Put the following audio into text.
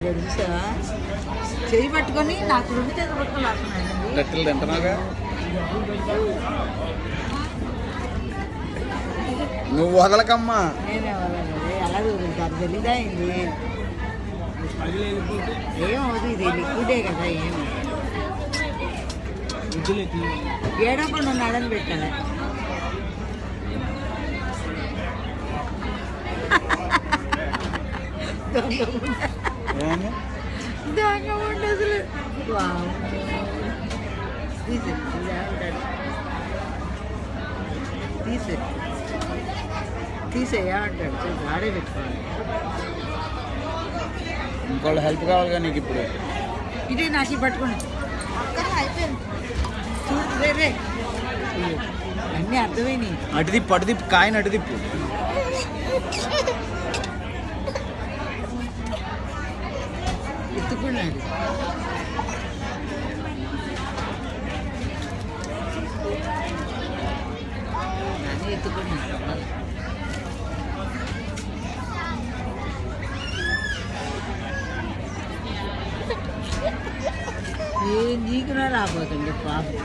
తెలుసా చెయ్యి పట్టుకొని నాకు రెండు చేతులు పట్టుకోలేకపోతున్నాను. గట్టలు తింటున్నాగా నువ్వు వదలకమ్మా. నేనే వదలండి ఎలా వదులుతారు తెలీదా అయింది ఏమవుతుంది ఇది లిక్విడే కదా ఏమి ఏడకుండా ఉన్నాడని పెట్టాను. దొంగ ఉండదు తీసేయా అంటాడు ఆడే పెట్టుకోవాలి. ఇంకోళ్ళు హెల్ప్ కావాలిగా నీకు ఇప్పుడు. ఇదే నాకు పట్టుకోండి అయిపోయింది చూడు రే అన్నీ అర్థమైనాయి. అటు తిప్పు అటు తిప్పు కాయని అటు తిప్పు. ఎత్తుకున్నాడు ఎత్తుకున్నాడు నీకు రాబోతుంది పాపం.